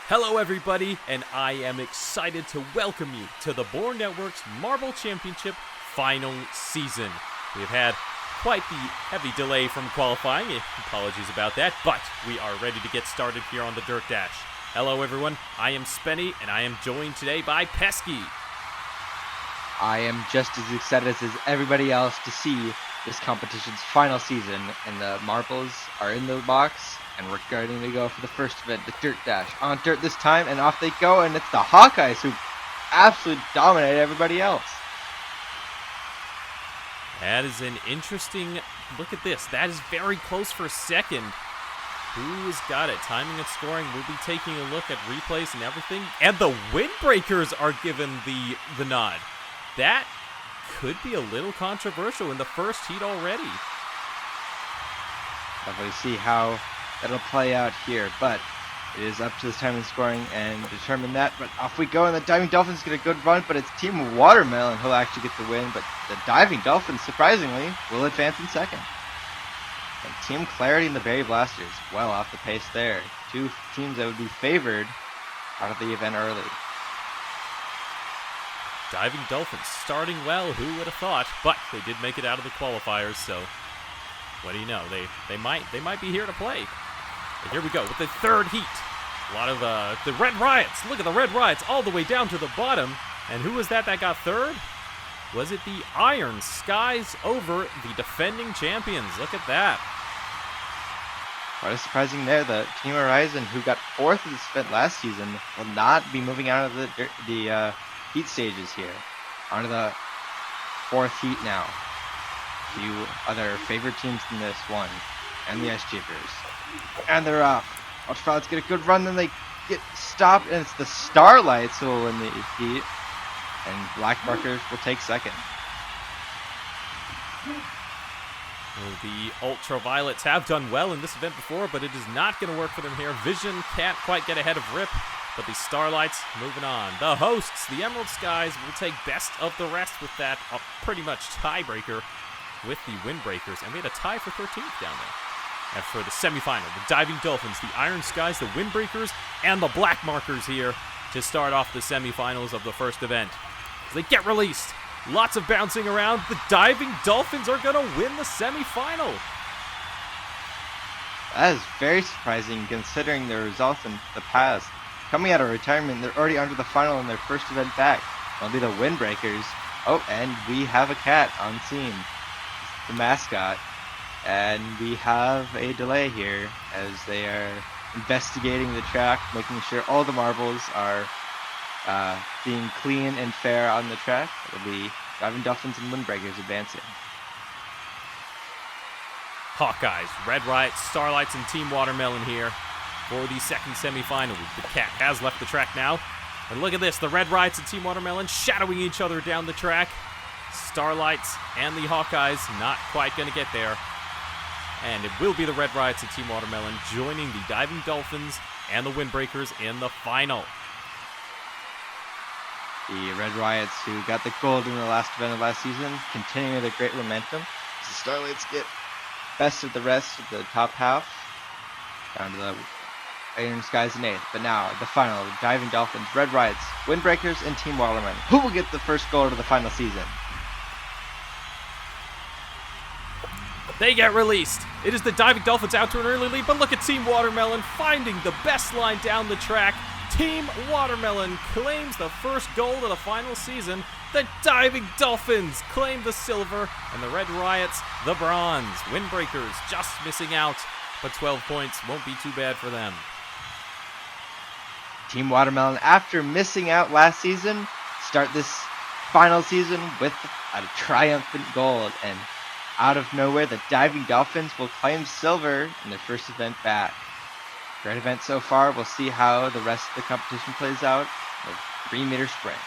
Hello everybody, and I am excited to welcome you to the Bourne Network's Marble Championship final season. We've had quite the heavy delay from qualifying, apologies about that, but we are ready to get started here on the Dirt Dash. Hello everyone, I am Spenny, and I am joined today by Pesky. I am just as excited as everybody else to see this competition's final season, and the marbles are in the box, and we're ready to go for the first event, the Dirt Dash. On dirt this time, and off they go, and it's the Hawkeyes who absolutely dominate everybody else. That is an interesting look at this. That is very close for second. Who's got it? Timing and scoring. We'll be taking a look at replays and everything. And the Windbreakers are given the nod. That could be a little controversial in the first heat already. Definitely see how that'll play out here, but it is up to this time in scoring and determine that. But off we go, and the Diving Dolphins get a good run, but it's Team Watermelon who'll actually get the win. But the Diving Dolphins, surprisingly, will advance in second. And Team Clarity and the Berry Blasters, well off the pace there. Two teams that would be favored out of the event early. Diving Dolphins starting well, who would have thought? But they did make it out of the qualifiers, so what do you know? They might be here to play. And here we go with the third heat. A lot of the Red Riots. Look at the Red Riots all the way down to the bottom. And who was that got third? Was it the Iron Skies over the defending champions? Look at that. Quite surprising there. The Team Horizon, who got fourth in this event last season, will not be moving out of the heat stages here. Onto the fourth heat now. Few other favorite teams in this one, and the Ice Jeepers. And they're off. Ultraviolets get a good run, then they get stopped, and it's the Starlights who will win the heat, and Black Markers will take second. Well, the Ultraviolets have done well in this event before, but it is not going to work for them here. Vision can't quite get ahead of Rip, but the Starlights moving on. The hosts, the Emerald Skies, will take best of the rest with that pretty much tiebreaker with the Windbreakers, and we had a tie for 13th down there. And for the semifinal, the Diving Dolphins, the Iron Skies, the Windbreakers, and the Black Markers here to start off the semifinals of the first event. As they get released, lots of bouncing around. The Diving Dolphins are going to win the semifinal. That is very surprising considering their results in the past. Coming out of retirement, they're already under the final in their first event back. It'll be the Windbreakers. Oh, and we have a cat on scene. The mascot. And we have a delay here as they are investigating the track, making sure all the marbles are being clean and fair on the track. It'll be Diving Dolphins and Windbreakers advancing. Hawkeyes, Red Riot, Starlights, and Team Watermelon here for the second semifinal. The Cat has left the track now. And look at this, the Red Riots and Team Watermelon shadowing each other down the track. Starlights and the Hawkeyes not quite going to get there. And it will be the Red Riots and Team Watermelon joining the Diving Dolphins and the Windbreakers in the final. The Red Riots, who got the gold in the last event of last season, continuing their great momentum. The Starlights get best of the rest of the top half, down to the Iron Skies in 8th. But now, the final, Diving Dolphins, Red Riots, Windbreakers, and Team Watermelon. Who will get the first gold of the final season? They get released. It is the Diving Dolphins out to an early lead, but look at Team Watermelon finding the best line down the track. Team Watermelon claims the first gold of the final season. The Diving Dolphins claim the silver, and the Red Riots the bronze. Windbreakers just missing out, but 12 points won't be too bad for them. Team Watermelon, after missing out last season, start this final season with a triumphant gold, and out of nowhere, the Diving Dolphins will claim silver in their first event back. Great event so far. We'll see how the rest of the competition plays out. The 3-meter sprint.